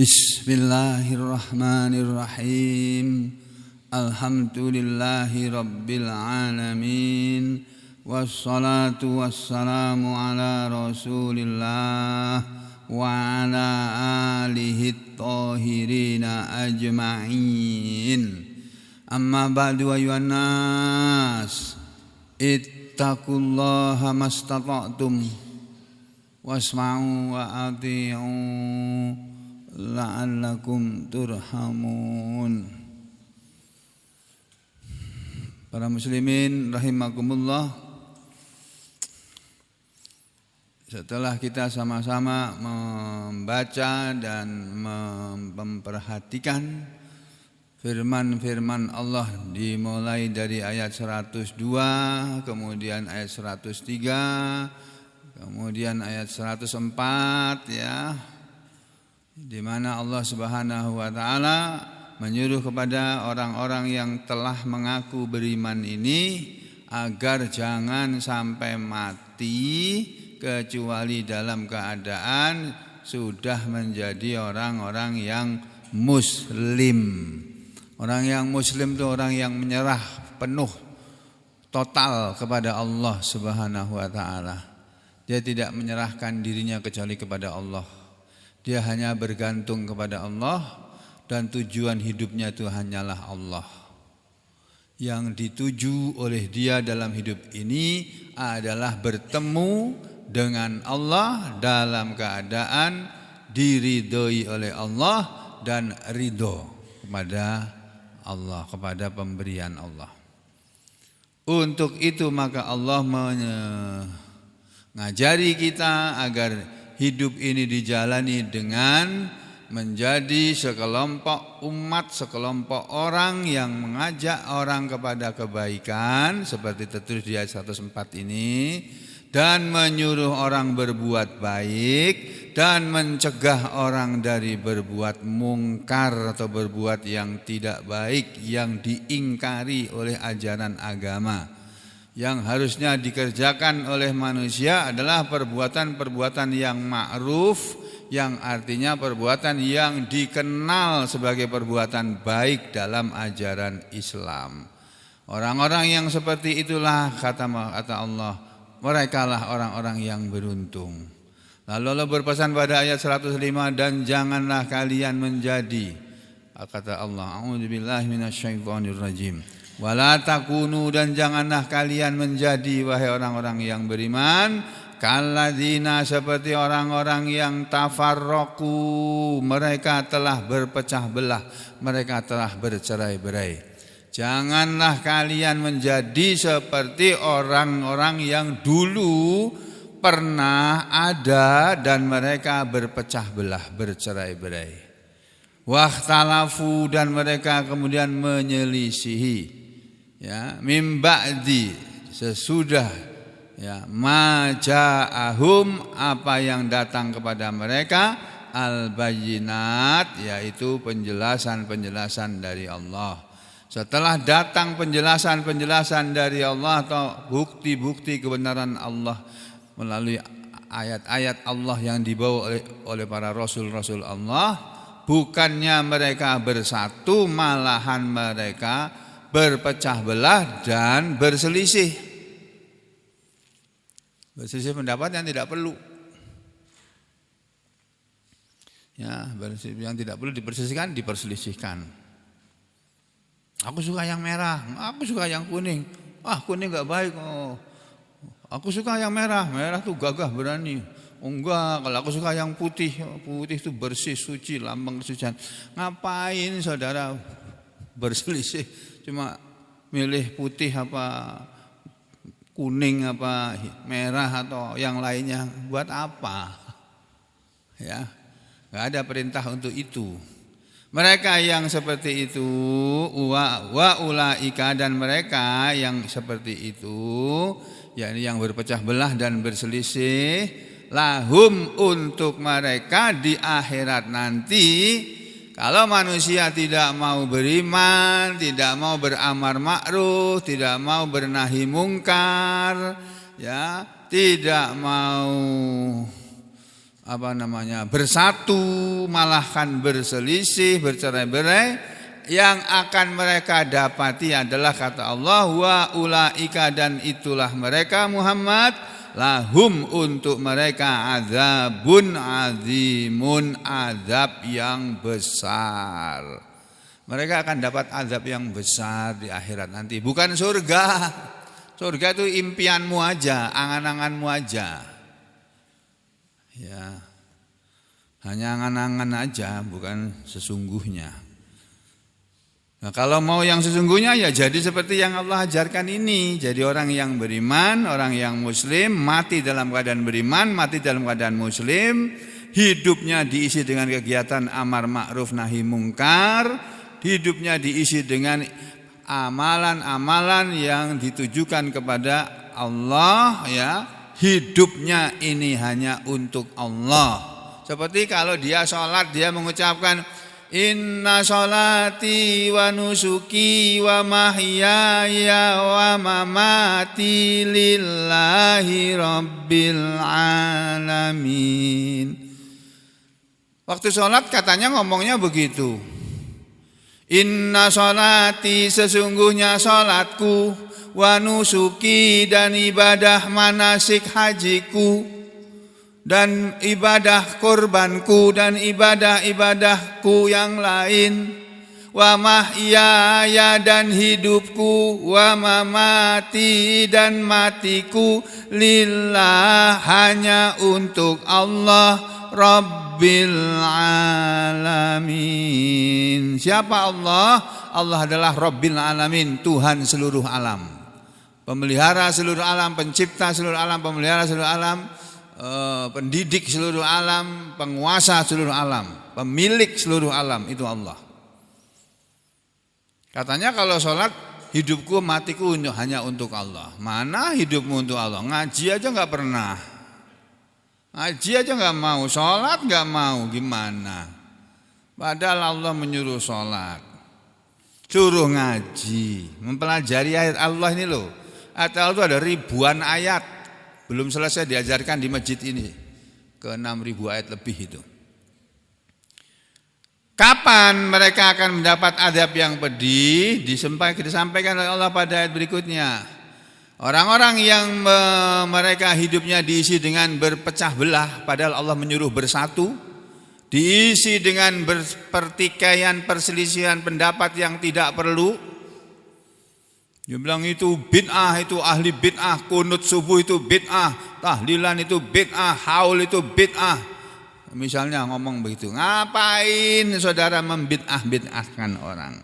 Bismillahirrahmanirrahim. Alhamdulillahi rabbil alamin. Wassalatu wassalamu ala rasulillah wa ala alihi thahirina ajma'in. Amma ba'du ayyuhan nas, ittaqullaha mastata'tum wasma'u wa ati'u la'allakum turhamun. Para muslimin rahimakumullah, setelah kita sama-sama membaca dan memperhatikan firman-firman Allah dimulai dari ayat 102, kemudian ayat 103, kemudian ayat 104 ya, di mana Allah Subhanahu wa taala menyuruh kepada orang-orang yang telah mengaku beriman ini agar jangan sampai mati kecuali dalam keadaan sudah menjadi orang-orang yang muslim. Orang yang muslim itu orang yang menyerah penuh total kepada Allah Subhanahu wa taala. Dia tidak menyerahkan dirinya kecuali kepada Allah. Dia hanya bergantung kepada Allah dan tujuan hidupnya itu hanyalah Allah. Yang dituju oleh dia dalam hidup ini adalah bertemu dengan Allah dalam keadaan diridhoi oleh Allah dan ridho kepada Allah, kepada pemberian Allah. Untuk itu maka Allah mengajari kita agar hidup ini dijalani dengan menjadi sekelompok umat, sekelompok orang yang mengajak orang kepada kebaikan seperti tertulis di ayat 104 ini, dan menyuruh orang berbuat baik dan mencegah orang dari berbuat mungkar atau berbuat yang tidak baik yang diingkari oleh ajaran agama. Yang harusnya dikerjakan oleh manusia adalah perbuatan-perbuatan yang ma'ruf, yang artinya perbuatan yang dikenal sebagai perbuatan baik dalam ajaran Islam. Orang-orang yang seperti itulah kata Allah, merekalah orang-orang yang beruntung. Lalu Allah berpesan pada ayat 105, dan janganlah kalian menjadi, kata Allah, a'udzubillahi minasyaitonirrajim, wala takunu, dan janganlah kalian menjadi wahai orang-orang yang beriman, kalladzina, seperti orang-orang yang tafarraqu, mereka telah berpecah belah, mereka telah bercerai-berai. Janganlah kalian menjadi seperti orang-orang yang dulu pernah ada dan mereka berpecah belah, bercerai-berai. Wakhtalafu, dan mereka kemudian menyelisihi, ya, mim ba'di, sesudah ya maja'ahum, apa yang datang kepada mereka, al-bayyinat, yaitu penjelasan-penjelasan dari Allah. Setelah datang penjelasan-penjelasan dari Allah atau bukti-bukti kebenaran Allah melalui ayat-ayat Allah yang dibawa oleh para rasul-rasul Allah, bukannya mereka bersatu, malahan mereka berpecah belah dan berselisih. Berselisih pendapat yang tidak perlu. Ya, yang tidak perlu diperselisihkan, diperselisihkan. Aku suka yang merah, aku suka yang kuning. Kuning enggak baik. Aku suka yang merah, merah tuh gagah berani. Enggak, kalau aku suka yang putih, putih itu bersih, suci, lambang kesucian. Ngapain saudara berselisih? Cuma milih putih apa kuning apa merah atau yang lainnya, buat apa? Ya, enggak ada perintah untuk itu. Mereka yang seperti itu, wa ulaika, dan mereka yang seperti itu, yakni yang berpecah belah dan berselisih, lahum, untuk mereka di akhirat nanti, kalau manusia tidak mau beriman, tidak mau beramar ma'ruf, tidak mau bernahi mungkar, ya, tidak mau bersatu, malahkan berselisih, bercerai-berai. Yang akan mereka dapati adalah kata Allah, wa ulaika, dan itulah mereka Muhammad, lahum untuk mereka azabun azimun, azab yang besar. Mereka akan dapat azab yang besar di akhirat nanti, bukan surga. Surga itu impianmu aja, angan-anganmu aja. Ya. Hanya angan-angan aja, bukan sesungguhnya. Nah, kalau mau yang sesungguhnya ya jadi seperti yang Allah ajarkan ini. Jadi orang yang beriman, orang yang muslim, mati dalam keadaan beriman, mati dalam keadaan muslim, hidupnya diisi dengan kegiatan amar ma'ruf nahi mungkar, hidupnya diisi dengan amalan-amalan yang ditujukan kepada Allah, ya. Hidupnya ini hanya untuk Allah. Seperti kalau dia sholat, dia mengucapkan inna sholati wa nusuki wa mahyaya wa mamati lillahi rabbil alamin. Waktu sholat katanya ngomongnya begitu. Inna sholati, sesungguhnya sholatku, wa nusuki, dan ibadah manasik hajiku, dan ibadah kurbanku, dan ibadah-ibadahku yang lain, wa mahyaya, dan hidupku, wa mamati, dan matiku, lillah, hanya untuk Allah, Rabbil alamin. Siapa Allah? Allah adalah Rabbil alamin, Tuhan seluruh alam, pemelihara seluruh alam, pencipta seluruh alam, pemelihara seluruh alam, pendidik seluruh alam, penguasa seluruh alam, pemilik seluruh alam, itu Allah. Katanya kalau sholat, hidupku matiku hanya untuk Allah. Mana hidupmu untuk Allah? Ngaji aja gak pernah, ngaji aja gak mau, sholat gak mau, gimana? Padahal Allah menyuruh sholat, suruh ngaji, mempelajari ayat Allah ini loh. Ayat Allah itu ada ribuan ayat, belum selesai diajarkan di masjid ini, ke 6.000 ayat lebih itu. Kapan mereka akan mendapat azab yang pedih? Disampaikan oleh Allah pada ayat berikutnya. Orang-orang yang mereka hidupnya diisi dengan berpecah belah, padahal Allah menyuruh bersatu, diisi dengan pertikaian, perselisihan pendapat yang tidak perlu. Dia bilang itu bid'ah, itu ahli bid'ah, kunut subuh itu bid'ah, tahlilan itu bid'ah, haul itu bid'ah. Misalnya ngomong begitu. Ngapain saudara membid'ah-bid'ahkan orang?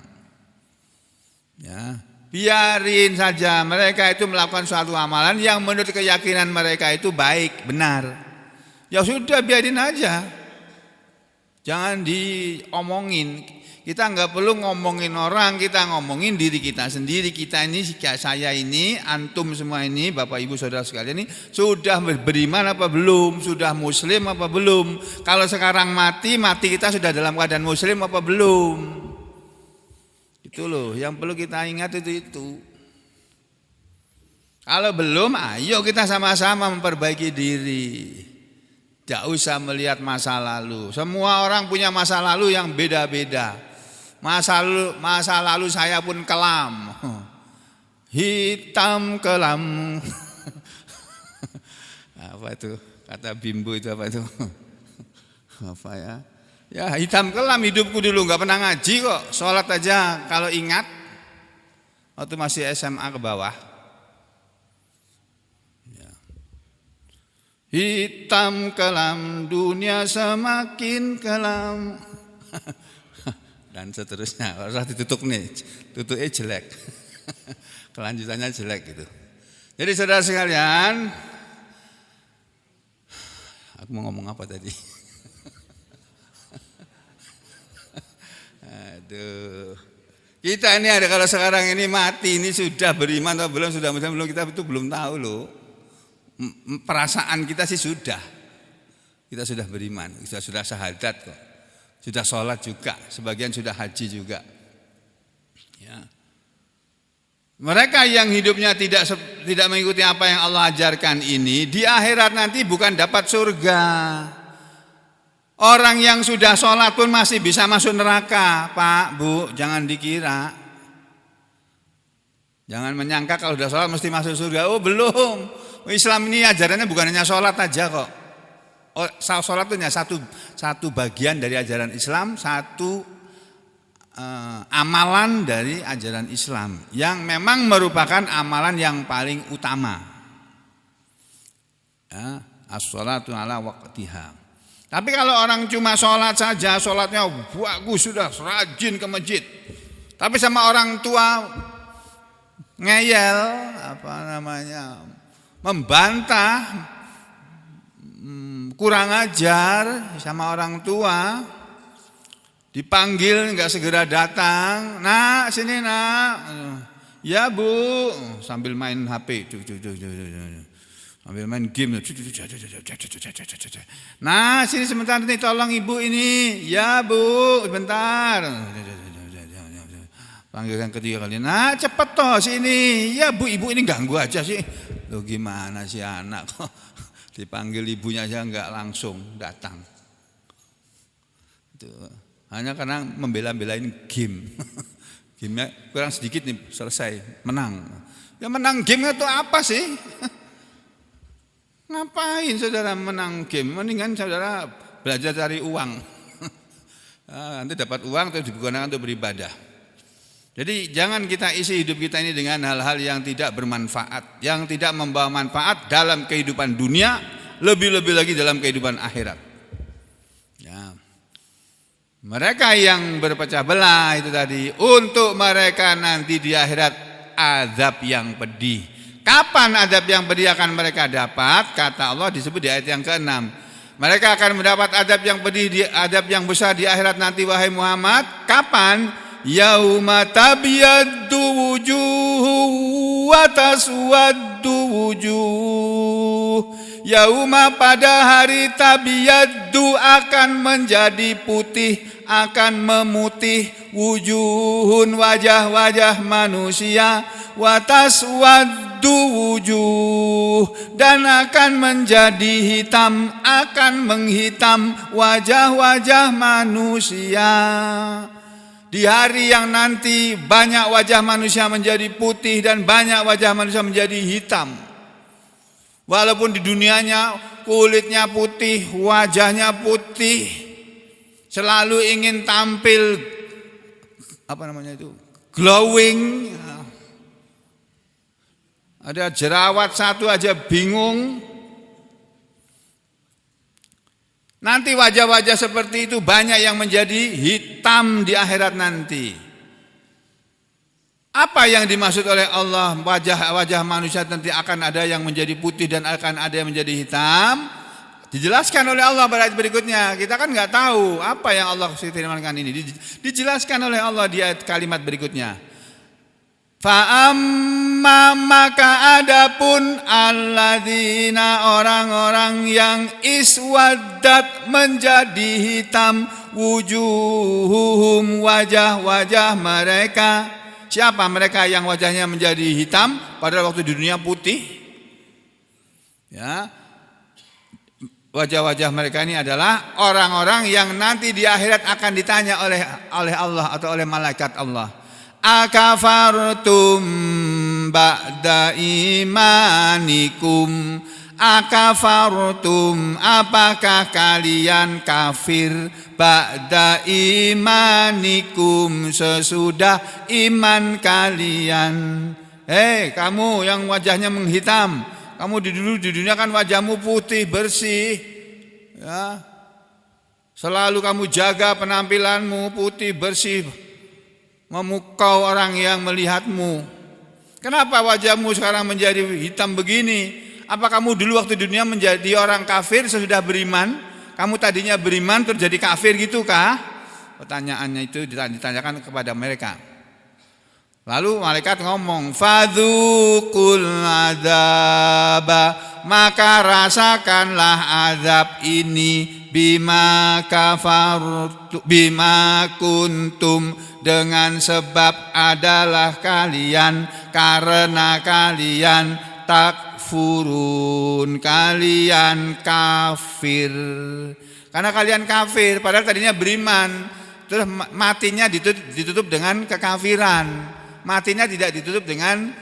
Ya, biarin saja mereka itu melakukan suatu amalan yang menurut keyakinan mereka itu baik, benar. Ya sudah, biarin aja. Jangan diomongin. Kita enggak perlu ngomongin orang, kita ngomongin diri kita sendiri. Kita ini, saya ini, antum semua ini, Bapak Ibu Saudara sekalian ini, sudah beriman apa belum? Sudah muslim apa belum? Kalau sekarang mati kita sudah dalam keadaan muslim apa belum? Itu loh, yang perlu kita ingat itu. Kalau belum, ayo kita sama-sama memperbaiki diri. Tidak usah melihat masa lalu. Semua orang punya masa lalu yang beda-beda. Masa lalu saya pun kelam, hitam kelam. Apa itu kata Bimbo itu, apa itu? Apa ya? Ya hitam kelam hidupku dulu, nggak pernah ngaji kok. Sholat aja kalau ingat waktu masih SMA ke bawah. Ya. Hitam kelam, dunia semakin kelam. Dan seterusnya, harus ditutup nih, tutupnya jelek, kelanjutannya jelek gitu. Jadi saudara sekalian, aku mau ngomong apa tadi? Aduh, kita ini ada, kalau sekarang ini mati ini sudah beriman atau belum, sudah muslim belum, kita itu belum tahu loh. Perasaan kita sih sudah, kita sudah beriman, kita sudah syahadat kok. Sudah sholat juga, sebagian sudah haji juga. Ya. Mereka yang hidupnya tidak mengikuti apa yang Allah ajarkan ini, di akhirat nanti bukan dapat surga, Orang yang sudah sholat pun masih bisa masuk neraka, Pak, Bu, jangan dikira. Jangan menyangka kalau sudah sholat mesti masuk surga. Oh belum, Islam ini ajarannya bukan hanya sholat aja kok. Oh, sholat itu hanya satu bagian dari ajaran Islam, satu amalan dari ajaran Islam yang memang merupakan amalan yang paling utama. Ya, as-sholatu ala waqtiha. Tapi kalau orang cuma sholat saja, sholatnya bagus sudah rajin ke masjid, tapi sama orang tua ngeyel, membantah, kurang ajar sama orang tua, dipanggil nggak segera datang, nak sini nak, ya bu, sambil main HP, sambil main game, nah sini sebentar nih tolong ibu ini, ya bu, sebentar. Panggil yang ketiga kali, nah cepet toh sini, ya bu ibu ini ganggu aja sih. Loh gimana sih anak kok dipanggil ibunya aja nggak langsung datang. Itu hanya karena membela-belain game. Game-nya kurang sedikit nih selesai, menang. Ya menang game itu apa sih? Ngapain saudara menang game? Mendingan saudara belajar cari uang. Nanti dapat uang terus digunakan untuk beribadah. Jadi jangan kita isi hidup kita ini dengan hal-hal yang tidak bermanfaat, yang tidak membawa manfaat dalam kehidupan dunia, lebih-lebih lagi dalam kehidupan akhirat. Ya. Mereka yang berpecah belah itu tadi, untuk mereka nanti di akhirat azab yang pedih. Kapan azab yang pedih akan mereka dapat? Kata Allah disebut di ayat yang ke-6. Mereka akan mendapat azab yang pedih, azab yang besar di akhirat nanti, wahai Muhammad. Kapan? Yauma tabyaddu wujuh wa taswaddu wujuh. Yauma pada hari tabyaddu akan menjadi putih, akan memutih wujuhun wajah-wajah manusia, wa taswaddu wujuh dan akan menjadi hitam, akan menghitam wajah-wajah manusia. Di hari yang nanti banyak wajah manusia menjadi putih dan banyak wajah manusia menjadi hitam. Walaupun di dunianya kulitnya putih, wajahnya putih, selalu ingin tampil glowing. Ada jerawat satu aja bingung. Nanti wajah-wajah seperti itu banyak yang menjadi hitam di akhirat nanti. Apa yang dimaksud oleh Allah wajah-wajah manusia nanti akan ada yang menjadi putih dan akan ada yang menjadi hitam? Dijelaskan oleh Allah pada ayat berikutnya. Kita kan nggak tahu apa yang Allah firmankan ini. Dijelaskan oleh Allah di ayat kalimat berikutnya. Fa'amma maka adapun alladzina orang-orang yang iswaddat menjadi hitam wujuhuhum wajah-wajah mereka. Siapa mereka yang wajahnya menjadi hitam padahal waktu di dunia putih? Ya. Wajah-wajah mereka ini adalah orang-orang yang nanti di akhirat akan ditanya oleh Allah atau oleh malaikat Allah. Akafartum ba'da imanikum. Akafartum, apakah kalian kafir ba'da imanikum, sesudah iman kalian. Kamu yang wajahnya menghitam, kamu dulu di dunia kan wajahmu putih bersih, ya. Selalu kamu jaga penampilanmu putih bersih, memukau orang yang melihatmu. Kenapa wajahmu sekarang menjadi hitam begini? Apa kamu dulu waktu dunia menjadi orang kafir sesudah beriman? Kamu tadinya beriman terus jadi kafir gitu kah? Pertanyaannya itu ditanyakan kepada mereka. Lalu malaikat ngomong, fadzuqul adzaba, maka rasakanlah azab ini bima kafartu, bima kuntum, dengan sebab adalah kalian, karena kalian takfurun, kalian kafir. Karena kalian kafir, padahal tadinya beriman. Terus matinya ditutup dengan kekafiran. Matinya tidak ditutup dengan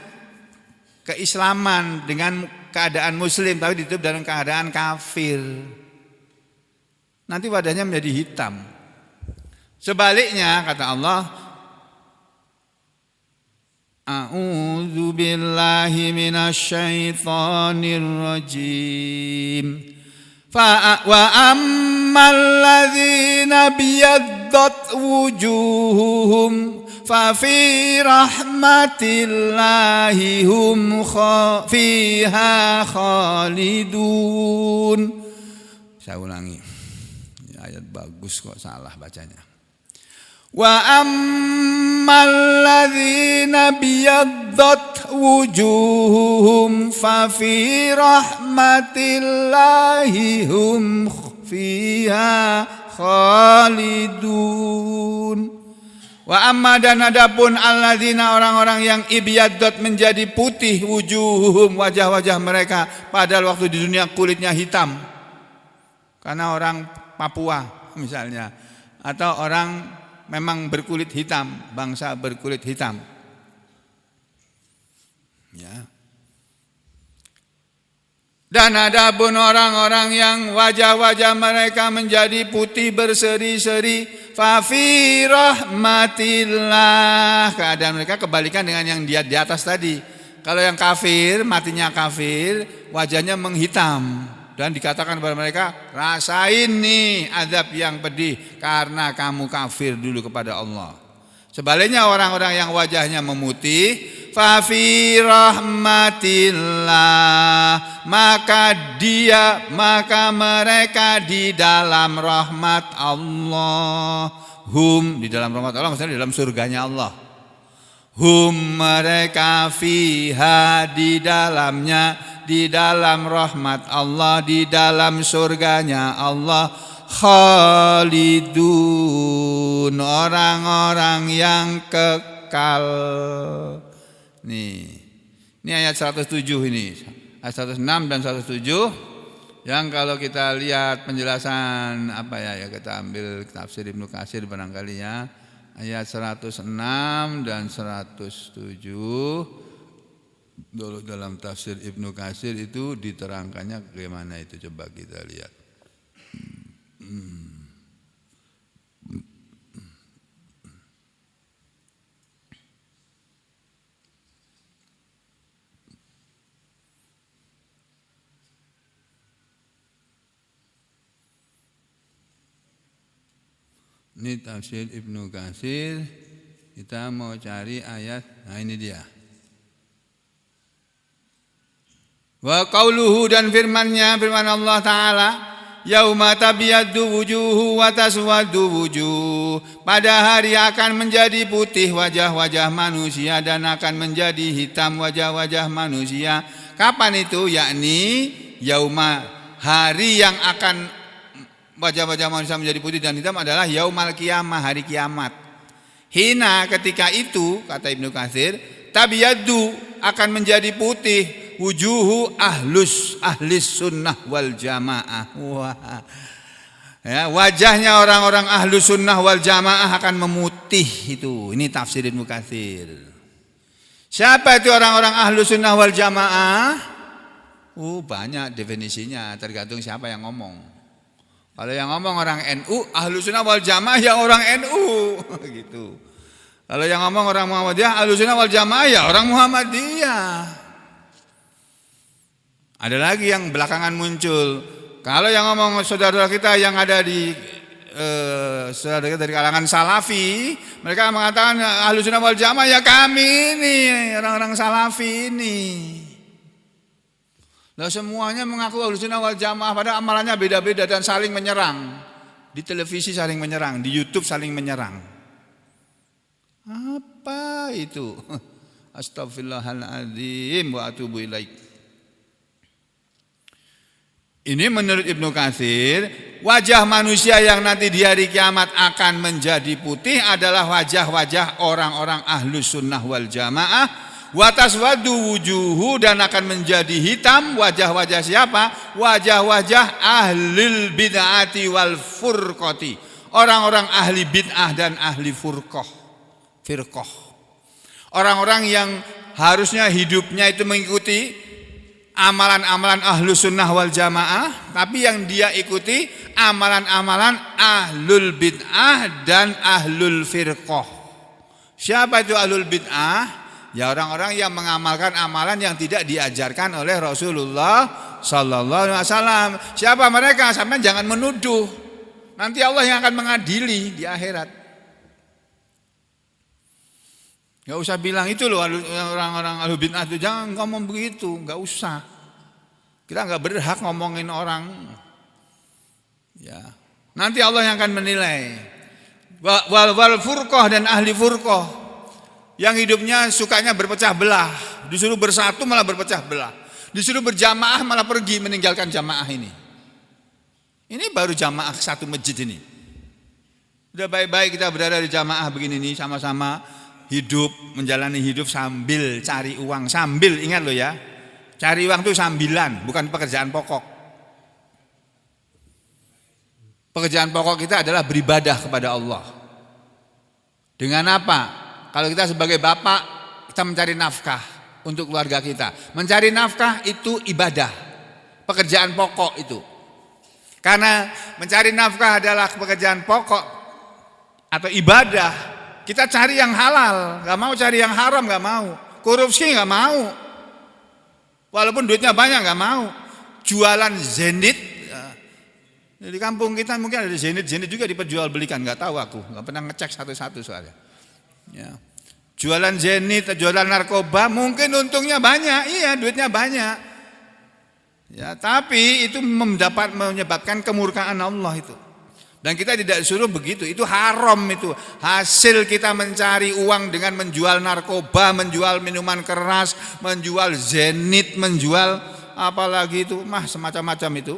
keislaman, dengan keadaan muslim, tapi ditutup dalam keadaan kafir. Nanti wajahnya menjadi hitam. Sebaliknya kata Allah, A'udzu billahi minasyaitonir rajim. Wa ammal ladzina biyaddat wujuhuhum fa fi rahmatillahi hum fiha khalidun. Saya ulangi. Ayat bagus kok salah bacanya. Wa ammal ladzina biyaddat wujuhuhum fa fi rahmatillahi hum fiha khalidun. Wa amma dan adapun alladzina orang-orang yang ibyaddat menjadi putih wujuhuhum wajah-wajah mereka padahal waktu di dunia kulitnya hitam. Karena orang Papua misalnya atau orang memang berkulit hitam, bangsa berkulit hitam. Ya. Dan ada pun orang-orang yang wajah-wajah mereka menjadi putih berseri-seri, fa fi rahmatillah. Keadaan mereka kebalikan dengan yang di atas tadi. Kalau yang kafir, matinya kafir, wajahnya menghitam. Dan dikatakan kepada mereka, rasain nih azab yang pedih karena kamu kafir dulu kepada Allah. Sebaliknya orang-orang yang wajahnya memutih, fa fi rahmatillah, maka mereka di dalam rahmat Allah. Hum di dalam rahmat Allah maksudnya di dalam surganya Allah. Hum mereka fiha di dalamnya, di dalam rahmat Allah, di dalam surganya Allah, khalidun, orang-orang yang kekal. Nih, ini ayat 107 ini, ayat 106 dan 107. Yang kalau kita lihat penjelasan apa ya kita ambil tafsir Ibnu Katsir barangkali ya, ayat 106 dan 107. Dulu dalam tafsir Ibnu Katsir itu diterangkannya bagaimana itu, coba kita lihat. Ini tafsir Ibnu Katsir, kita mau cari ayat, nah ini dia. Wa qauluhu dan firman-Nya, firman Allah Ta'ala, yauma tabyaddu wujuhu wa taswaddu wujuh. Pada hari akan menjadi putih wajah-wajah manusia dan akan menjadi hitam wajah-wajah manusia. Kapan itu? Yakni yauma, hari yang akan wajah-wajah manusia menjadi putih dan hitam adalah yaumal qiyamah, hari kiamat. Hina ketika itu, kata Ibnu Katsir, tabyaddu akan menjadi putih wujuhu ahlis sunnah wal jamaah. Wah. Ya, wajahnya orang-orang ahlus sunnah wal jamaah akan memutih itu. Ini tafsir Ibnu Katsir. Siapa itu orang-orang ahlus sunnah wal jamaah? Banyak definisinya, tergantung siapa yang ngomong. Kalau yang ngomong orang NU, ahlus sunnah wal jamaah ya orang NU gitu. Kalau yang ngomong orang Muhammadiyah, ahlus sunnah wal jamaah ya orang Muhammadiyah. Ada lagi yang belakangan muncul. Kalau yang ngomong saudara kita yang ada di saudara kita dari kalangan Salafi, mereka mengatakan Ahlus Sunnah wal Jamaah ya kami ini orang-orang Salafi ini. Lah semuanya mengaku Ahlus Sunnah wal Jamaah padahal amalannya beda-beda dan saling menyerang. Di televisi saling menyerang, di YouTube saling menyerang. Apa itu? Astaghfirullahaladzim wa atubu ilaik. Ini menurut Ibnu Katsir, wajah manusia yang nanti di hari kiamat akan menjadi putih adalah wajah-wajah orang-orang ahlus sunnah wal jamaah. wa taswadu wujuhu, dan akan menjadi hitam wajah-wajah siapa? Wajah-wajah ahlil bid'ati wal furqati, orang-orang ahli bid'ah dan ahli firqah. Orang-orang yang harusnya hidupnya itu mengikuti amalan-amalan ahlu sunnah wal jamaah, tapi yang dia ikuti amalan-amalan ahlul bid'ah dan ahlul firqah. Siapa itu ahlul bid'ah? Ya orang-orang yang mengamalkan amalan yang tidak diajarkan oleh Rasulullah sallallahu alaihi wasallam. Siapa mereka? Sampai jangan menuduh. Nanti Allah yang akan mengadili di akhirat. Gak usah bilang itu loh orang-orang ahlul bid'ah itu, jangan ngomong begitu, gak usah. Kita gak berhak ngomongin orang. Ya. Nanti Allah yang akan menilai. Wal furqah, dan ahli furqah, yang hidupnya sukanya berpecah belah, disuruh bersatu malah berpecah belah, disuruh berjamaah malah pergi meninggalkan jamaah ini. Ini baru jamaah satu masjid ini. Udah baik-baik kita berada di jamaah begini nih, sama-sama hidup, menjalani hidup sambil cari uang, sambil, ingat loh ya, cari uang itu sambilan, bukan pekerjaan pokok. Pekerjaan pokok kita adalah beribadah kepada Allah. Dengan apa? Kalau kita sebagai bapak, kita mencari nafkah untuk keluarga kita. Mencari nafkah itu ibadah, pekerjaan pokok itu. Karena mencari nafkah adalah pekerjaan pokok atau ibadah, kita cari yang halal, gak mau cari yang haram, gak mau. Korupsi gak mau, walaupun duitnya banyak gak mau. Jualan zenit, di kampung kita mungkin ada zenit juga diperjualbelikan, gak tahu aku, gak pernah ngecek satu-satu soalnya. Ya. Jualan zenit, jualan narkoba, mungkin untungnya banyak, iya duitnya banyak. Ya, tapi itu menyebabkan kemurkaan Allah itu. Dan kita tidak disuruh begitu, itu haram itu. Hasil kita mencari uang dengan menjual narkoba, menjual minuman keras, menjual zenit, menjual apalagi itu, semacam-macam itu.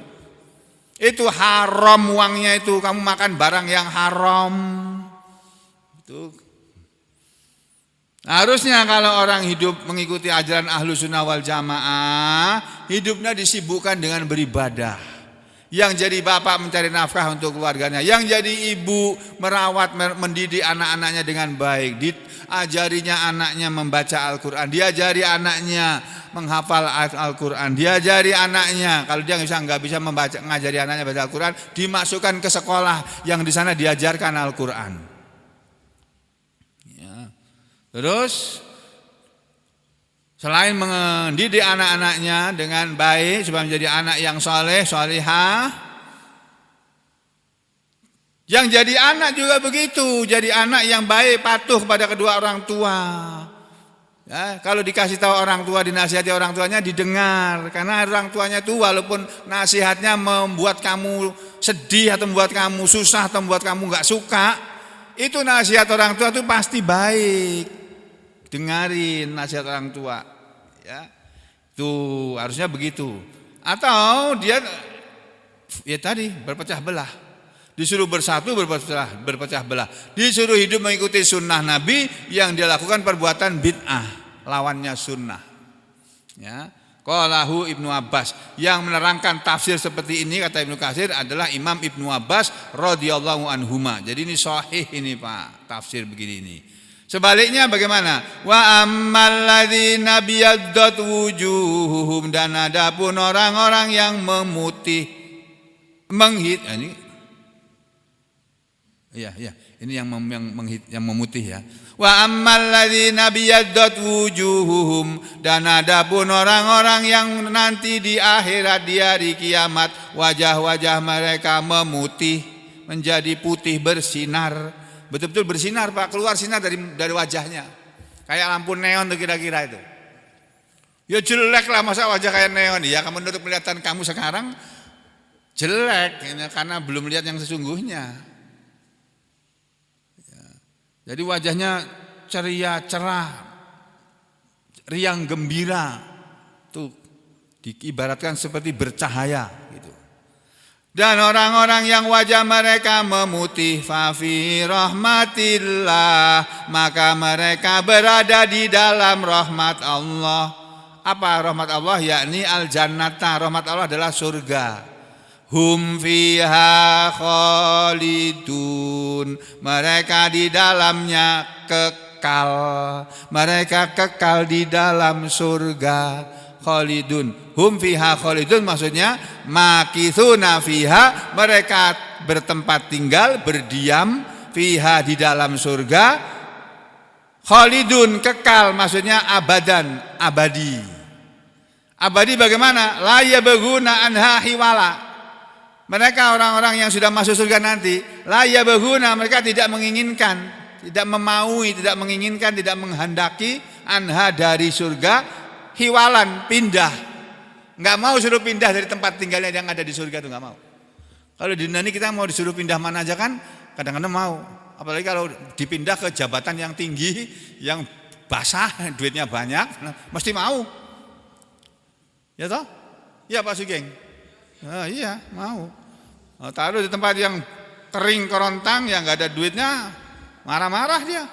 Itu haram uangnya itu, kamu makan barang yang haram. Itu harusnya kalau orang hidup mengikuti ajaran ahlu sunnah wal jamaah, hidupnya disibukkan dengan beribadah. Yang jadi bapak mencari nafkah untuk keluarganya, yang jadi ibu merawat, mendidik anak-anaknya dengan baik, diajarinya anaknya membaca Al-Quran, diajari anaknya menghafal Al-Quran, diajari anaknya, kalau dia nggak bisa ngajari anaknya baca Al-Quran, dimasukkan ke sekolah yang di sana diajarkan Al-Quran. Terus selain mendidik anak-anaknya dengan baik supaya menjadi anak yang soleh, solihah, yang jadi anak juga begitu, jadi anak yang baik, patuh kepada kedua orang tua. Ya, kalau dikasih tahu orang tua, dinasihati orang tuanya, didengar. Karena orang tuanya itu walaupun nasihatnya membuat kamu sedih atau membuat kamu susah atau membuat kamu nggak suka, itu nasihat orang tua itu pasti baik. Dengarin nasihat orang tua, ya, itu harusnya begitu. Atau dia, ya tadi berpecah belah, disuruh bersatu berpecah belah, disuruh hidup mengikuti sunnah Nabi, yang dia lakukan perbuatan bid'ah, lawannya sunnah. Ya, qalahu Ibnu Abbas, yang menerangkan tafsir seperti ini kata Ibnu Katsir adalah Imam Ibnu Abbas radhiyallahu anhuma. Jadi ini sahih ini Pak, tafsir begini ini. Sebaliknya bagaimana? Wa ammal ladzina biyaddat wujuhuhum, dan adapun orang-orang yang memutih, ini yang memutih ya. Wa ammal ladzina biyaddat wujuhuhum, dan adapun orang-orang yang nanti di akhirat, di hari kiamat, wajah-wajah mereka memutih, menjadi putih bersinar. Betul-betul bersinar Pak, keluar sinar dari wajahnya. Kayak lampu neon tuh kira-kira itu. Ya jelek lah, masa wajah kayak neon. Ya kamu menurut penglihatan kamu sekarang jelek, karena belum lihat yang sesungguhnya. Ya. Jadi wajahnya ceria, cerah, riang gembira. Tuh diibaratkan seperti bercahaya gitu. Dan orang-orang yang wajah mereka memutih fa fi rahmatillah, maka mereka berada di dalam rahmat Allah. Apa rahmat Allah? Yakni al-jannata. Rahmat Allah adalah surga. Hum fiha khalidun, mereka di dalamnya kekal. Mereka kekal di dalam surga. Khalidun, hum fiha khalidun maksudnya makithuna fiha, mereka bertempat tinggal, berdiam, fiha di dalam surga. Khalidun kekal maksudnya abadan, abadi. Abadi bagaimana? La yabghuna anha hiwala. Mereka orang-orang yang sudah masuk surga nanti, la yabghuna, mereka tidak menginginkan, tidak memaui, tidak menginginkan, tidak menghendaki anha dari surga hiwalan, pindah. Enggak mau suruh pindah dari tempat tinggalnya yang ada di surga itu enggak mau. Kalau di dunia ini kita mau disuruh pindah mana aja kan kadang-kadang mau. Apalagi kalau dipindah ke jabatan yang tinggi, yang basah, duitnya banyak, mesti mau. Ya toh? Iya Pak Sugeng. Nah, iya, mau. Taruh di tempat yang kering kerontang, yang enggak ada duitnya, marah-marah dia.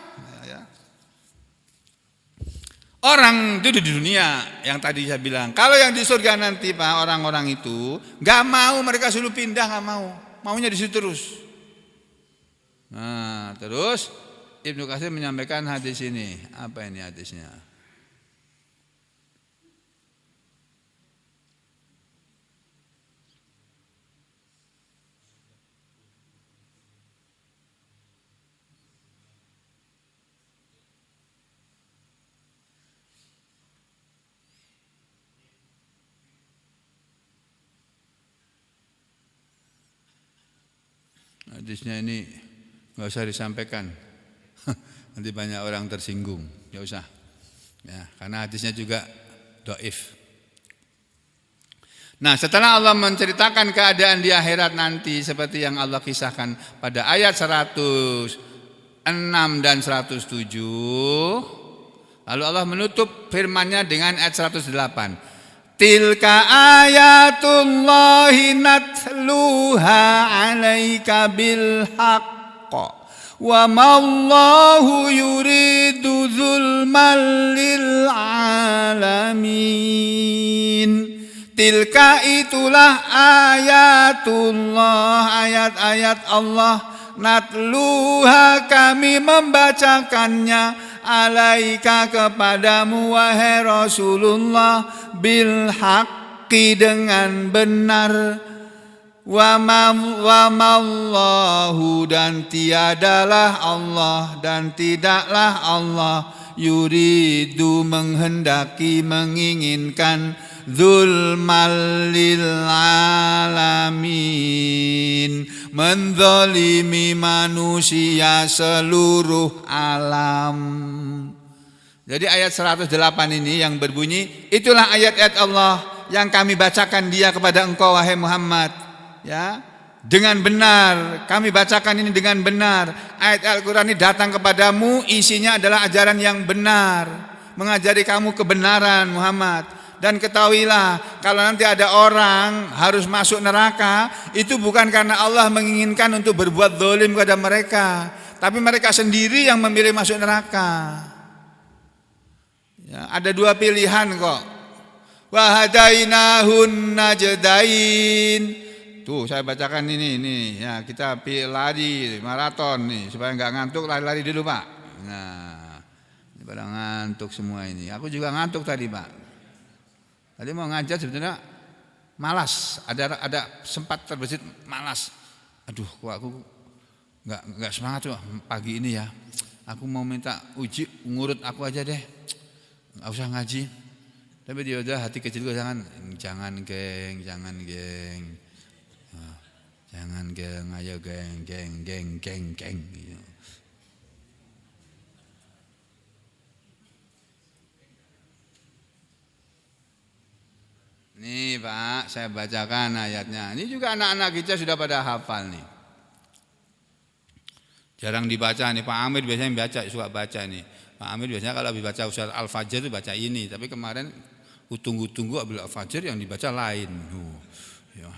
Orang itu di dunia yang tadi saya bilang. Kalau yang di surga nanti Pak, orang-orang itu nggak mau, mereka suruh pindah nggak mau, maunya di situ terus. Nah terus Ibnu Katsir menyampaikan hadis ini. Apa ini hadisnya? Hadisnya ini nggak usah disampaikan, nanti banyak orang tersinggung, nggak usah, ya, karena hadisnya juga dhaif. Nah, setelah Allah menceritakan keadaan di akhirat nanti seperti yang Allah kisahkan pada ayat 106 dan 107, lalu Allah menutup firman-Nya dengan ayat 108. Tilka ayatullahi natluha 'alaika bil haqq wa mallahu yuridu zulman lil alamin. Tilka itulah ayatullah, ayat-ayat Allah, natluha kami membacakannya, alaika kepadamu wahai Rasulullah, bil haqqi dengan benar, wa mallahu dan tiadalah Allah dan tidaklah Allah, yuridu menghendaki menginginkan, zulmal lil alamin menzalimi manusia seluruh alam. Jadi ayat 108 ini yang berbunyi, itulah ayat-ayat Allah yang kami bacakan dia kepada engkau wahai Muhammad, ya, dengan benar. Kami bacakan ini dengan benar. Ayat Al-Qur'an ini datang kepadamu, isinya adalah ajaran yang benar, mengajari kamu kebenaran Muhammad. Dan ketahuilah, kalau nanti ada orang harus masuk neraka, itu bukan karena Allah menginginkan untuk berbuat zalim kepada mereka, tapi mereka sendiri yang memilih masuk neraka. Ya, ada dua pilihan kok. Wa hadainahun najdain. Tuh saya bacakan ini ya, kita lari maraton nih supaya nggak ngantuk, lari-lari dulu Pak. Nah, ini pada ngantuk semua ini. Aku juga ngantuk tadi Pak. Tadi mau ngajar sebetulnya malas, ada sempat terbesit malas. Aduh, kok aku nggak semangat tuh pagi ini ya. Aku mau minta uji ngurut aku aja deh. Nggak usah ngaji. Tapi dia udah hati kecilku jangan geng, jangan geng, ayo geng. Gitu. Nih Pak, saya bacakan ayatnya. Ini juga anak-anak kita sudah pada hafal nih. Jarang dibaca nih, Pak Amir biasanya baca, suka baca nih. Pak Amir biasanya kalau habis baca Ustaz Al-Fajr itu baca ini, tapi kemarin tunggu-tunggu Abdul Al-Fajr yang dibaca lain.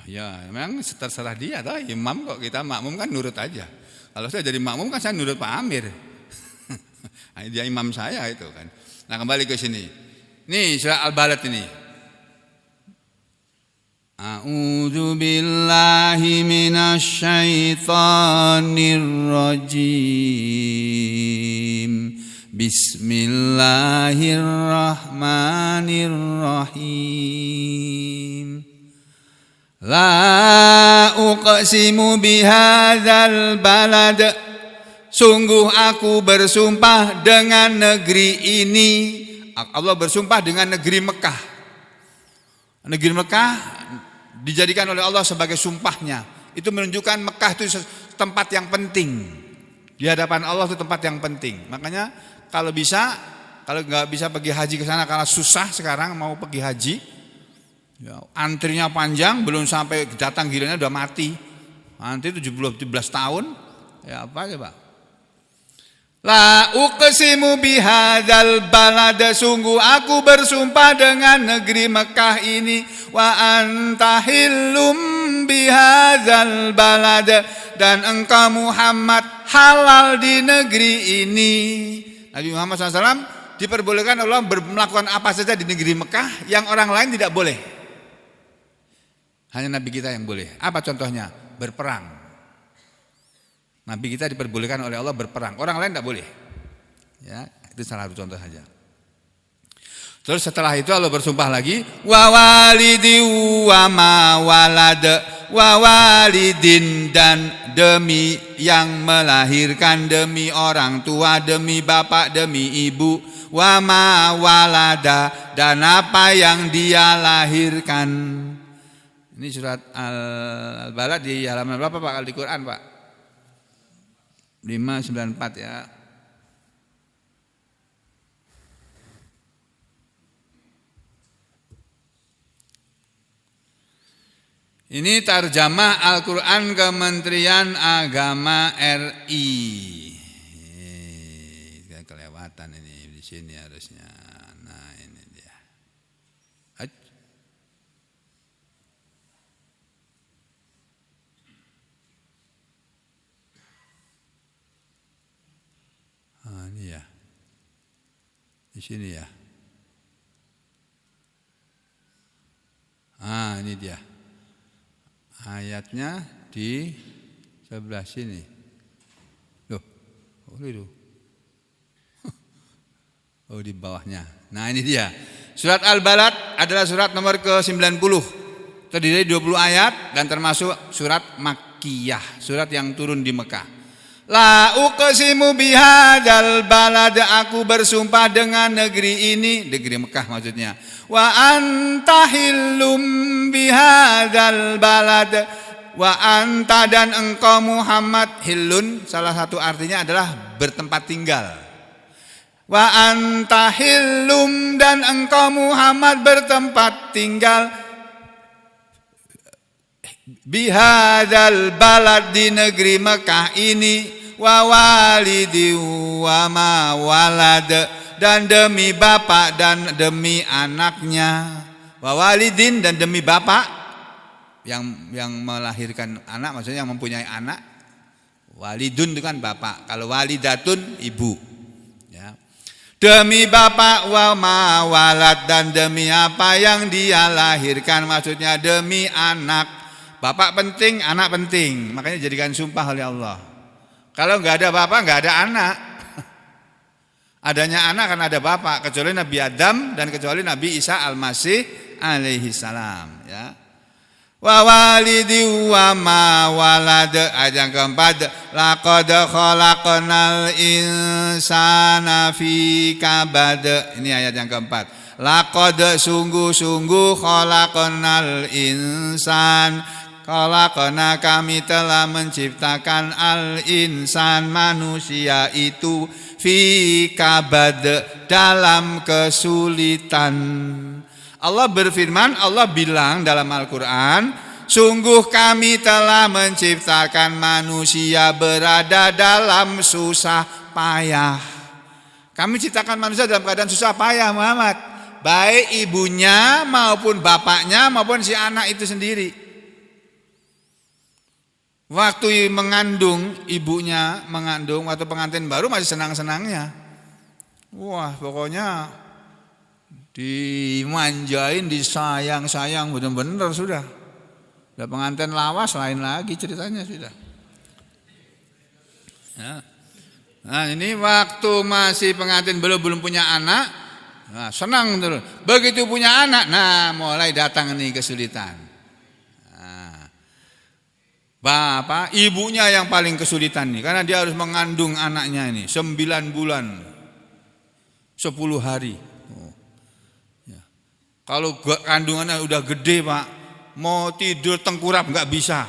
Ya, memang terserah dia toh, imam kok, kita makmum kan nurut aja. Kalau saya jadi makmum kan saya nurut Pak Amir. Dia imam saya itu kan. Nah, kembali ke sini. Nih surah Al-Balad ini. A'udzu billahi minasy syaithanir rajim. Bismillahirrahmanirrahim. La uqsimu bihadzal balad. Sungguh aku bersumpah dengan negeri ini. Allah bersumpah dengan negeri Mekah. Negeri Mekah dijadikan oleh Allah sebagai sumpahnya. Itu menunjukkan Mekah itu tempat yang penting. Di hadapan Allah itu tempat yang penting. Makanya kalau nggak bisa pergi haji ke sana karena susah sekarang mau pergi haji. Ya, antrinya panjang, belum sampai datang gilirannya udah mati. Antri 17 tahun. Ya apa ya, Pak? La uqsimu bihadzal balad, sungguh aku bersumpah dengan negeri Mekah ini. Wa anta hillum bihadzal balad, dan engkau Muhammad halal di negeri ini. Nabi Muhammad SAW diperbolehkan Allah melakukan apa saja di negeri Mekah yang orang lain tidak boleh. Hanya Nabi kita yang boleh. Apa contohnya? Berperang. Nabi kita diperbolehkan oleh Allah berperang. Orang lain tidak boleh. Ya, itu salah satu contoh saja. Terus setelah itu Allah bersumpah lagi, wa walidi wa ma walad, wa walidin, dan demi yang melahirkan, demi orang tua, demi bapak, demi ibu, wa ma walada, dan apa yang dia lahirkan. Ini surat Al-Balad di halaman berapa Pak kalau di Quran Pak? 594 ya. Ini tarjamah Al-Quran Kementerian Agama RI. Kelewatan ini di sini harusnya. Nah ini dia. Ini ya. Di sini ya. Ini dia. Ayatnya di sebelah sini. Loh, itu. Oh, di bawahnya. Nah, ini dia. Surat Al-Balad adalah surat nomor ke-90. Terdiri dari 20 ayat dan termasuk surat Makkiyah, surat yang turun di Mekah. La uqsimu bihadzal balad, aku bersumpah dengan negeri ini, negeri Mekah maksudnya. Wa anta hillum bihadzal balad, wa anta, dan engkau Muhammad, hillun salah satu artinya adalah bertempat tinggal. Wa anta hillum, dan engkau Muhammad bertempat tinggal bihadzal balad, di negeri Mekah ini. Wa walidi wa ma walad, dan demi bapak dan demi anaknya. Wa walidin, dan demi bapak yang melahirkan anak, maksudnya yang mempunyai anak. Walidun itu kan bapak, kalau walidatun ibu. Ya. Demi bapak, wa ma walad, dan demi apa yang dia lahirkan, maksudnya demi anak. Bapak penting, anak penting, makanya jadikan sumpah oleh Allah. Kalau nggak ada bapak, nggak ada anak. Adanya anak kan ada bapak, kecuali Nabi Adam dan kecuali Nabi Isa Al-Masih alaihi salam. Ya. Wa walidi wa ma walad, ayat yang keempat. Laqad khalaqnal insana fi kabad. Ini ayat yang keempat. Laqad, sungguh-sungguh, khalaqnal insan, khalaqna, kami telah menciptakan al-insan, manusia itu, fi kabad, dalam kesulitan. Allah berfirman, Allah bilang dalam Al-Quran, sungguh kami telah menciptakan manusia berada dalam susah payah. Kami ciptakan manusia dalam keadaan susah payah Muhammad, baik ibunya maupun bapaknya maupun si anak itu sendiri. Waktu mengandung, ibunya mengandung, waktu pengantin baru masih senang-senangnya. Wah, pokoknya dimanjain, disayang-sayang, benar-benar sudah. Udah pengantin lawas lain lagi ceritanya sudah. Ya. Nah, ini waktu masih pengantin belum punya anak, nah, senang terus. Begitu punya anak, nah mulai datang nih kesulitan. Bapak, ibunya yang paling kesulitan nih, karena dia harus mengandung anaknya ini 9 bulan 10 hari. Ya. Kalau kandungannya udah gede Pak, mau tidur tengkurap nggak bisa,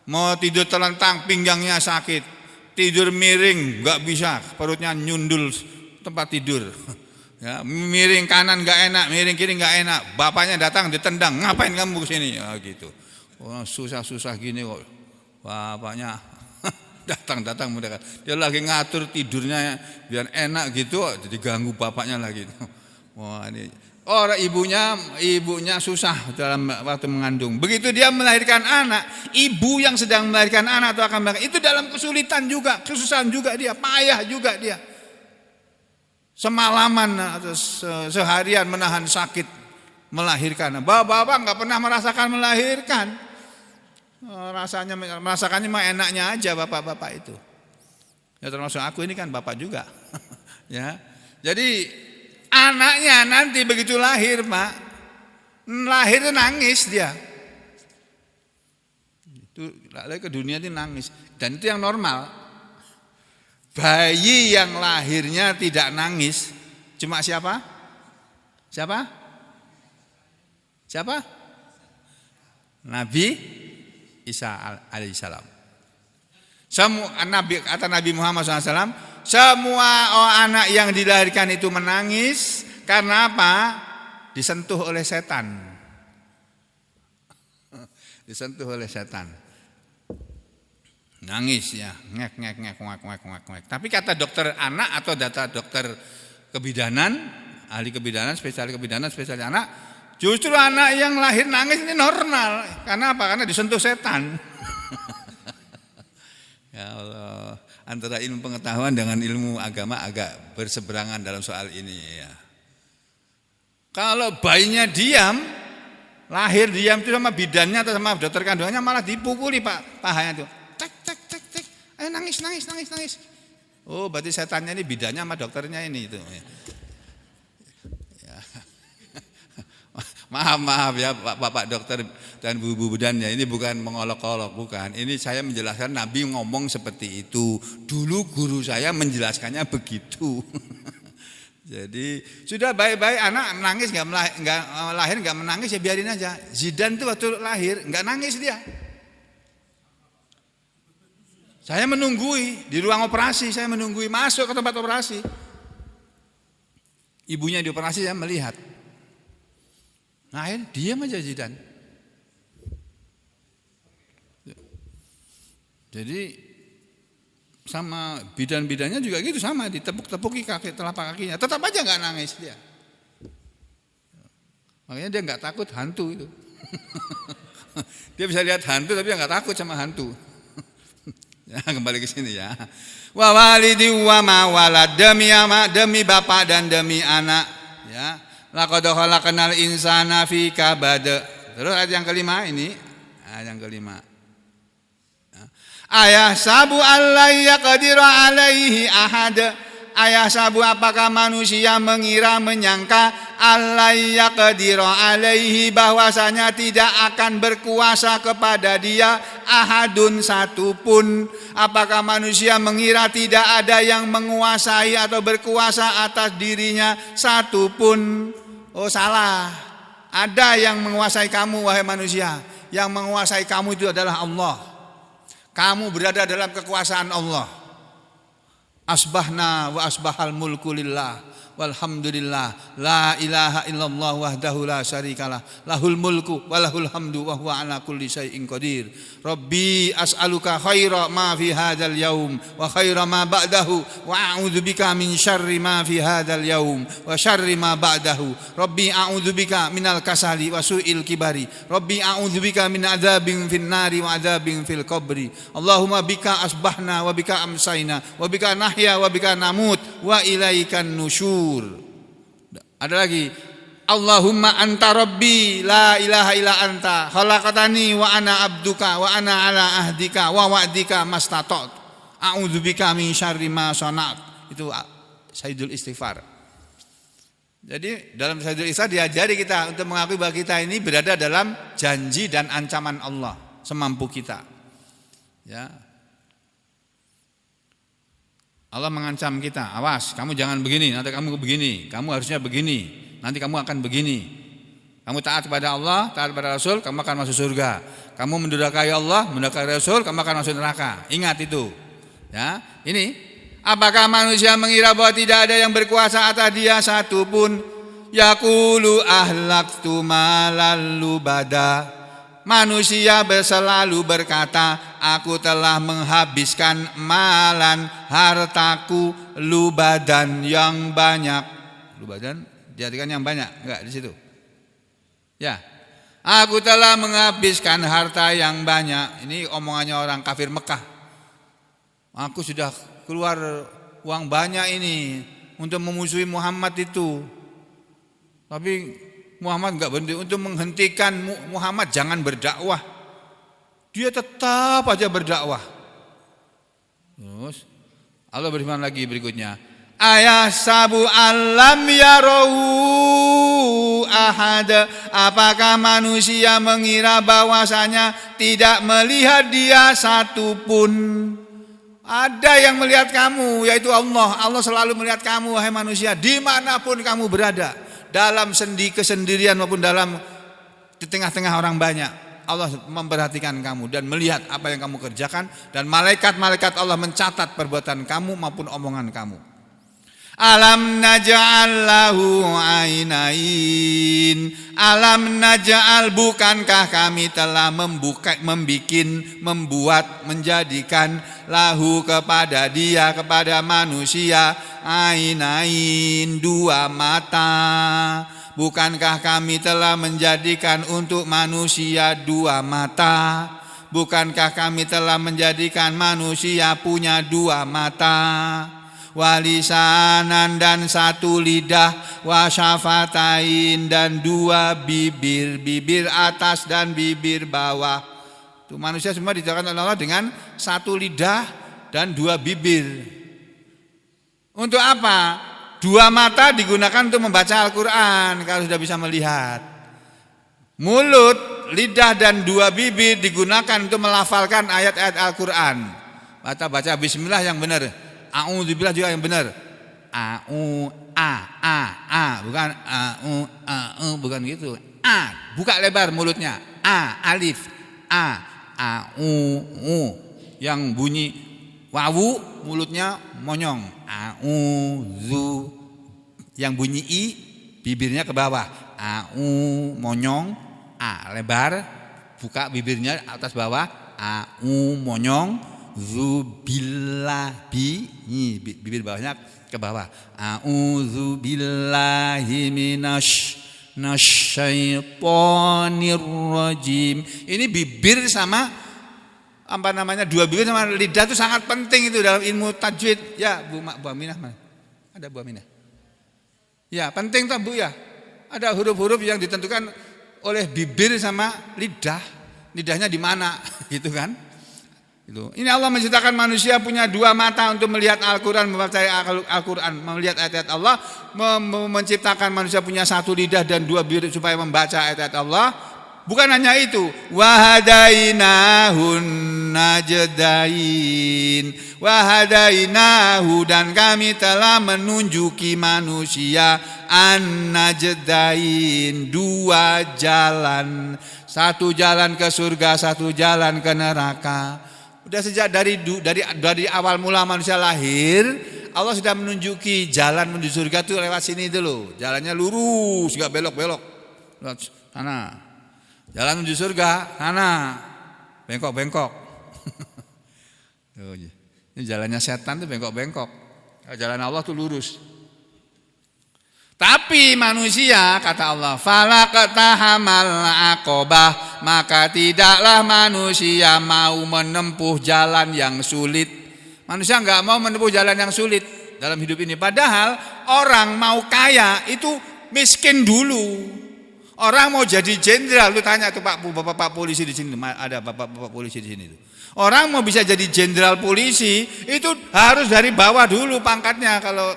mau tidur telentang pinggangnya sakit, tidur miring nggak bisa, perutnya nyundul tempat tidur. Ya, miring kanan nggak enak, miring kiri nggak enak. Bapaknya datang ditendang, ngapain kamu kesini? Ya, gitu. Oh, susah-susah gini kok. Bapaknya datang mendekat. Dia lagi ngatur tidurnya biar enak gitu, jadi ganggu bapaknya lagi. Wah, ini orang ibunya susah dalam waktu mengandung. Begitu dia melahirkan anak, ibu yang sedang melahirkan anak atau akan melahirkan itu dalam kesulitan juga, kesusahan juga dia, payah juga dia. Semalaman atau seharian menahan sakit melahirkan. Bapak-bapak nggak pernah merasakan melahirkan. Merasakannya mah enaknya aja bapak-bapak itu. Ya termasuk aku ini kan bapak juga. Ya. Jadi anaknya nanti begitu lahir, Pak, lahir itu nangis dia. Itu lahir ke dunia itu nangis, dan itu yang normal. Bayi yang lahirnya tidak nangis cuma siapa? Siapa? Nabi Isa alaihissalam. Semua kata Nabi Muhammad SAW, semua anak yang dilahirkan itu menangis karena apa? Disentuh oleh setan. Disentuh oleh setan. Nangis ya, ngek. Tapi kata dokter anak atau data dokter kebidanan, ahli kebidanan, spesialis kebidanan, spesialis anak, justru anak yang lahir nangis ini normal. Karena apa? Karena disentuh setan. Ya Allah, antara ilmu pengetahuan dengan ilmu agama agak berseberangan dalam soal ini ya. Kalau bayinya diam, lahir diam itu sama bidannya atau sama dokter kandungannya malah dipukuli Pak pahanya tuh. Tek. Ayo nangis. Oh, berarti setannya ini bidannya sama dokternya ini itu. Maaf ya Bapak dokter dan Bu bidan ya, ini bukan mengolok-olok, bukan. Ini saya menjelaskan Nabi ngomong seperti itu. Dulu guru saya menjelaskannya begitu. Jadi sudah baik-baik anak menangis nggak lahir nggak menangis ya biarin aja. Zidan itu waktu lahir nggak nangis dia. Saya menunggui di ruang operasi, saya menunggui masuk ke tempat operasi. Ibunya dioperasi, saya melihat. Nah, akhirnya diam aja Zidan. Jadi sama bidan-bidannya juga gitu, sama ditepuk-tepuki kaki telapak kakinya, tetap aja nggak nangis dia. Makanya dia nggak takut hantu itu. Dia bisa lihat hantu tapi nggak takut sama hantu. Ya, kembali ke sini ya. Wa walidi wa ma walad, demi bapak dan demi anak ya. Laqad khalaqnal insana fi kabad. Terus ayat yang kelima ini, ayat yang kelima. Ayah sabu allai yaqdiru alaihi ahad. Ayah sabu apakah manusia mengira menyangka allai yaqdiru alaihi bahwasanya tidak akan berkuasa kepada dia ahadun satupun. Apakah manusia mengira tidak ada yang menguasai atau berkuasa atas dirinya satupun? Oh salah. Ada yang menguasai kamu wahai manusia. Yang menguasai kamu itu adalah Allah. Kamu berada dalam kekuasaan Allah. Asbahna wa asbahal mulku lillah walhamdulillah, la ilaha illallah wahdahu la syarikalah, lahul mulku wa lahul hamdu wa huwa ala kulli syai'in qadir. Rabbi as'aluka khaira ma fi hadzal yaum wa khaira ma ba'dahu wa a'udzubika min syarri ma fi hadzal yaum wa syarri ma ba'dahu. Rabbi a'udzubika minal kasali wa su'il kibari. Rabbi a'udzubika min adzabin fin nari wa adzabin fil qabri. Allahumma bika asbahna wa bika amsayna wa bika nahya wa bika namut wa ilaikan nusyur. Ada lagi, Allahumma anta rabbi la ilaha illa anta khalaqtani wa ana abduka wa ana ala ahdika wa wa'dika mastata'tu a'udzubika min syarri ma sana'tu. Itu Sayyidul Istighfar. Jadi dalam Sayyidul Istighfar diajari kita untuk mengakui bahwa kita ini berada dalam janji dan ancaman Allah semampu kita. Ya. Allah mengancam kita, awas, kamu jangan begini, nanti kamu begini, kamu harusnya begini, nanti kamu akan begini. Kamu taat kepada Allah, taat kepada Rasul, kamu akan masuk surga. Kamu mendurhakai Allah, mendurhakai Rasul, kamu akan masuk neraka. Ingat itu. Ya, ini. Apakah manusia mengira bahwa tidak ada yang berkuasa atas dia satupun? Yaqulu ahlaktu malal lubada. Manusia selalu berkata, aku telah menghabiskan malan, hartaku, lubadan yang banyak. Lubadan diartikan yang banyak, enggak di situ. Ya, aku telah menghabiskan harta yang banyak. Ini omongannya orang kafir Mekah. Aku sudah keluar uang banyak ini untuk memusuhi Muhammad itu. Tapi Muhammad enggak berhenti untuk menghentikan Muhammad jangan berdakwah. Dia tetap aja berdakwah. Terus Allah berfirman lagi berikutnya, ayasabu alam yarau ahad. Apakah manusia mengira bahwasanya tidak melihat dia satupun? Ada yang melihat kamu, yaitu Allah. Allah selalu melihat kamu, wahai manusia, dimanapun kamu berada. Dalam kesendirian maupun dalam di tengah-tengah orang banyak, Allah memperhatikan kamu dan melihat apa yang kamu kerjakan, dan malaikat-malaikat Allah mencatat perbuatan kamu maupun omongan kamu. Alam naj'al lahu ainain. Alam naj'al, bukankah kami telah membuat, menjadikan lahu kepada dia, kepada manusia, ainain, dua mata. Bukankah kami telah menjadikan untuk manusia dua mata? Bukankah kami telah menjadikan manusia punya dua mata? Walisanan, dan satu lidah, wasyafatain, dan dua bibir, bibir atas dan bibir bawah. Itu manusia semua diciptakan oleh Allah dengan satu lidah dan dua bibir. Untuk apa? Dua mata digunakan untuk membaca Al-Quran kalau sudah bisa melihat. Mulut, lidah, dan dua bibir digunakan untuk melafalkan ayat-ayat Al-Quran. Baca bismillah yang benar. A'udzubillah juga yang benar. Bukan bukan gitu. Buka lebar mulutnya. Alif. Yang bunyi wawu mulutnya monyong. A'udzu. Yang bunyi i bibirnya ke bawah. Monyong. Lebar. Buka bibirnya atas bawah. Monyong. Zubillahi, bibir bawahnya ke bawah. A'udzubillahi minasyaitonir rajim. Ini bibir sama apa namanya, dua bibir sama lidah itu sangat penting itu dalam ilmu tajwid. Ya, Bu Aminah mana? Ada Bu Aminah? Ya, penting tuh Bu ya. Ada huruf-huruf yang ditentukan oleh bibir sama lidah. Lidahnya di mana gitu kan? Ini Allah menciptakan manusia punya dua mata untuk melihat Al-Quran, membaca Al-Quran, melihat ayat-ayat Allah. Menciptakan manusia punya satu lidah dan dua bibir supaya membaca ayat-ayat Allah. Bukan hanya itu, wahadainahun najdain, wahadainahu, dan kami telah menunjuki manusia an-najdain, dua jalan, satu jalan ke surga, satu jalan ke neraka. Udah sejak dari awal mula manusia lahir, Allah sudah menunjuki jalan menuju surga tuh lewat sini itu loh. Jalannya lurus, enggak belok-belok. Lewat sana. Jalan menuju surga, sana. Bengkok-bengkok. Ini jalannya setan tuh bengkok-bengkok. Jalan Allah tuh lurus. Tapi manusia, kata Allah, falaqtahamal aqobah, maka tidaklah manusia mau menempuh jalan yang sulit. Manusia enggak mau menempuh jalan yang sulit dalam hidup ini. Padahal orang mau kaya itu miskin dulu. Orang mau jadi jenderal, lu tanya tuh Bapak polisi di sini, ada Bapak polisi di sini tuh. Orang mau bisa jadi jenderal polisi itu harus dari bawah dulu pangkatnya. Kalau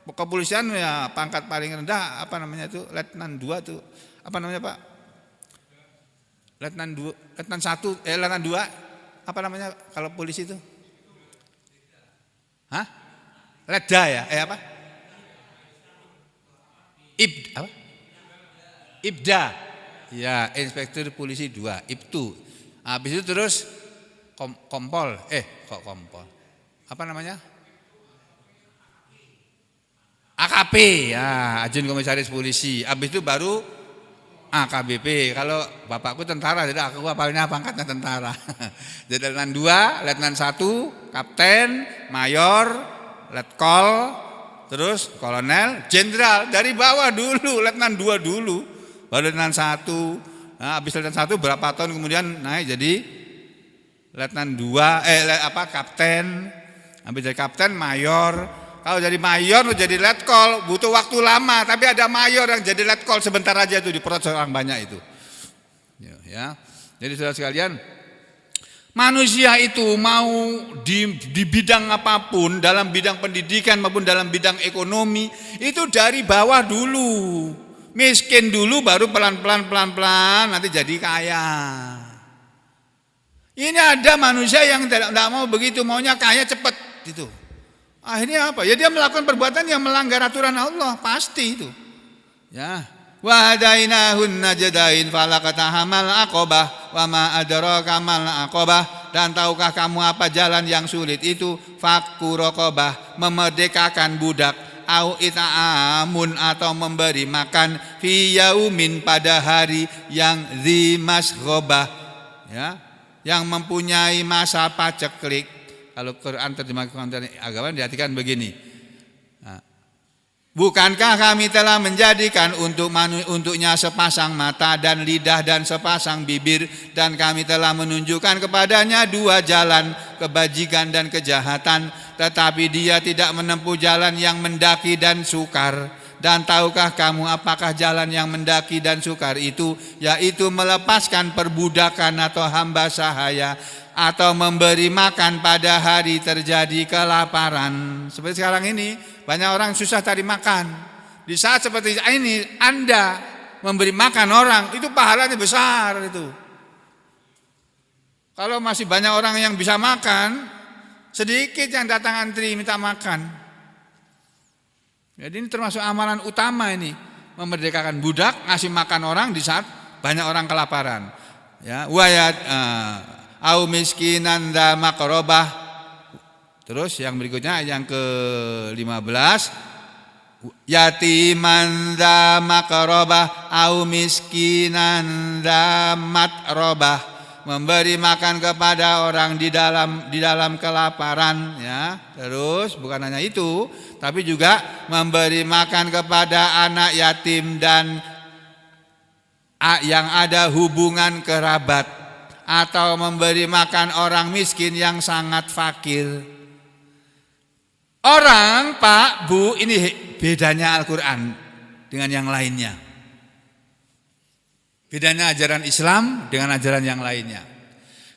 kepolisian ya pangkat paling rendah apa namanya itu? Letnan 2 tuh. Apa namanya, Pak? Letnan 2, Letnan 1, Letnan 2. Apa namanya kalau polisi itu? Hah? Letda ya? Apa? Apa? Ibda. Ya, inspektur polisi 2, Ibtu. Habis itu terus kompol. Kok kompol? Apa namanya? AKP. Ya, Ajun Komisaris Polisi. Habis itu baru AKBP. Kalau bapakku tentara, jadi aku apalnya pangkatnya tentara. Jadi Letnan 2, Letnan 1, Kapten, Mayor, Letkol, terus Kolonel, Jenderal. Dari bawah dulu, Letnan 2 dulu. Baru Letnan 1. Nah, habis Letnan 1 berapa tahun kemudian naik jadi Letnan 2, Kapten. Habis dari Kapten, Mayor. Kalau jadi mayor jadi letkol butuh waktu lama, tapi ada mayor yang jadi letkol sebentar aja tuh diproses orang banyak itu. Ya. Jadi saudara sekalian, manusia itu mau di bidang apapun, dalam bidang pendidikan maupun dalam bidang ekonomi, itu dari bawah dulu. Miskin dulu baru pelan-pelan nanti jadi kaya. Ini ada manusia yang tidak mau begitu, maunya kaya cepat gitu. Akhirnya apa? Ya dia melakukan perbuatan yang melanggar aturan Allah, pasti itu. Ya. Wa hadainahun najdain falaqtahamal aqobah wa ma adraka mal aqobah. Dan tahukah kamu apa jalan yang sulit itu? Fakku raqabah, memerdekakan budak, au ita'amun atau memberi makan fi yaumin pada hari yang dzimasghobah, ya, yang mempunyai masa paceklik. Kalau Quran terjemahkan agama diartikan begini. Bukankah kami telah menjadikan untuknya sepasang mata dan lidah dan sepasang bibir, dan kami telah menunjukkan kepadanya 2 jalan, kebajikan dan kejahatan, tetapi dia tidak menempuh jalan yang mendaki dan sukar. Dan tahukah kamu apakah jalan yang mendaki dan sukar itu? Yaitu melepaskan perbudakan atau hamba sahaya, atau memberi makan pada hari terjadi kelaparan. Seperti sekarang ini banyak orang susah cari makan. Di saat seperti ini Anda memberi makan orang, itu pahalanya besar itu. Kalau masih banyak orang yang bisa makan, sedikit yang datang antri minta makan. Jadi ini termasuk amalan utama ini, memerdekakan budak, ngasih makan orang di saat banyak orang kelaparan. Ya, au miskinan dza maqrabah. Terus yang berikutnya yang ke-15, yatiman dza maqrabah au miskinan dza matrabah, memberi makan kepada orang di dalam kelaparan, ya. Terus bukan hanya itu, tapi juga memberi makan kepada anak yatim dan yang ada hubungan kerabat, atau memberi makan orang miskin yang sangat fakir. Orang, Pak, Bu, ini bedanya Al-Quran dengan yang lainnya. Bedanya ajaran Islam dengan ajaran yang lainnya.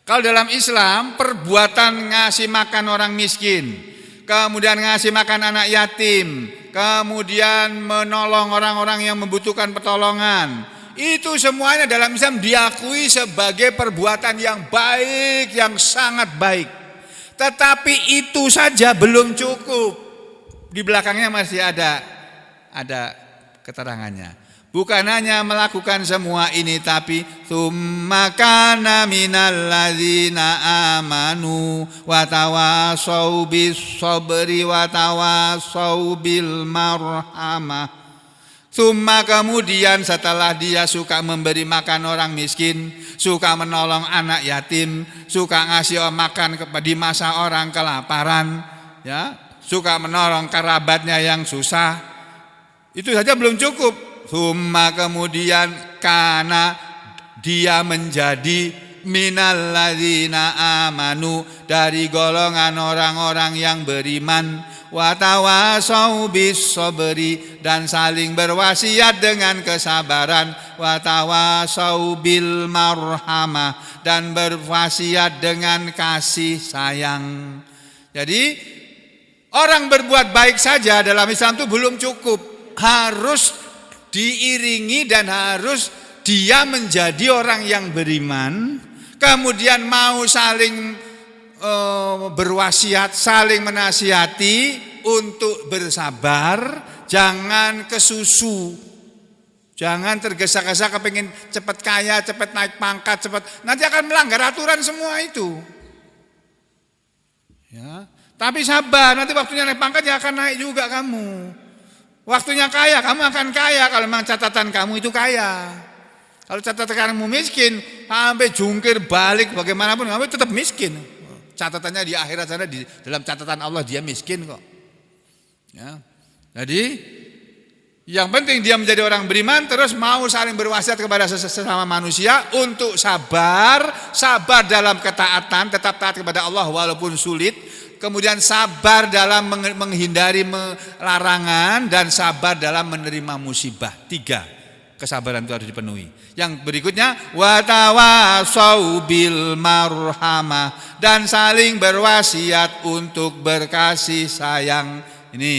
Kalau dalam Islam, perbuatan ngasih makan orang miskin, kemudian ngasih makan anak yatim, kemudian menolong orang-orang yang membutuhkan pertolongan, itu semuanya dalam Islam diakui sebagai perbuatan yang baik, yang sangat baik. Tetapi itu saja belum cukup. Di belakangnya masih ada keterangannya. Bukan hanya melakukan semua ini, tapi tsumma kana minal ladzina amanu wa tawasau bis sabri wa tawasau bil marhamah. Tsumma, kemudian setelah dia suka memberi makan orang miskin, suka menolong anak yatim, suka ngasih makan di masa orang kelaparan, ya, suka menolong kerabatnya yang susah, itu saja belum cukup. Tsumma, kemudian kana, dia menjadi minal ladzina amanu, dari golongan orang-orang yang beriman, wa tawasau bis sabri, dan saling berwasiat dengan kesabaran, wa tawasau bil marhamah, dan berwasiat dengan kasih sayang. Jadi orang berbuat baik saja dalam Islam itu belum cukup, harus diiringi dan harus dia menjadi orang yang beriman, kemudian mau saling berwasiat, saling menasihati untuk bersabar, jangan kesusu, jangan tergesa-gesa kepingin cepat kaya, cepat naik pangkat, cepat, nanti akan melanggar aturan semua itu. Ya, tapi sabar, nanti waktunya naik pangkat ya akan naik juga kamu. Waktunya kaya, kamu akan kaya kalau memang catatan kamu itu kaya. Kalau catatan kamu miskin, sampai jungkir balik bagaimanapun kamu tetap miskin. Catatannya di akhirat sana, di dalam catatan Allah dia miskin kok. Ya. Jadi yang penting dia menjadi orang beriman, terus mau saling berwasiat kepada sesama manusia untuk sabar, sabar dalam ketaatan, tetap taat kepada Allah walaupun sulit. Kemudian sabar dalam menghindari larangan, dan sabar dalam menerima musibah. 3 kesabaran itu harus dipenuhi. Yang berikutnya, wa tawasau bil marhamah, dan saling berwasiat untuk berkasih sayang. Ini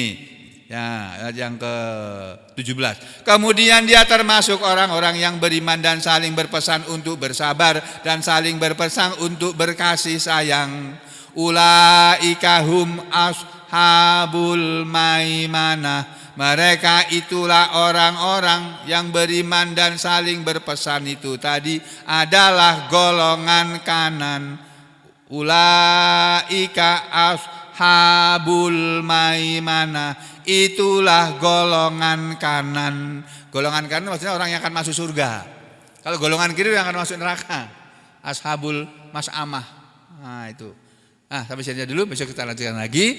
ya, yang ke-17. Kemudian dia termasuk orang-orang yang beriman dan saling berpesan untuk bersabar dan saling berpesan untuk berkasih sayang. Ulaika hum ashabul maimanah, mereka itulah orang-orang yang beriman dan saling berpesan itu tadi adalah golongan kanan. Ulaika ashabul maimanah, itulah golongan kanan. Golongan kanan maksudnya orang yang akan masuk surga. Kalau golongan kiri yang akan masuk neraka. Ashabul mas'amah. Nah itu. Sampai sini dulu, besok kita lanjutkan lagi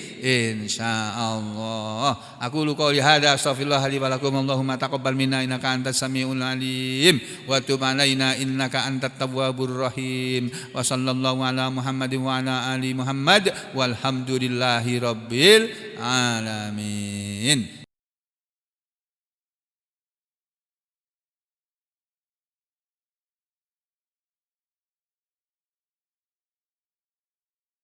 insyaallah. Aku lu qouli hada astaghfirullah li wa lakum, Allahumma taqabbal minna innaka antas samiul alim wa tub alaina innaka antat tawwabur rahim. Wa sallallahu ala Muhammadin wa ala ali Muhammad walhamdulillahi rabbil alamin.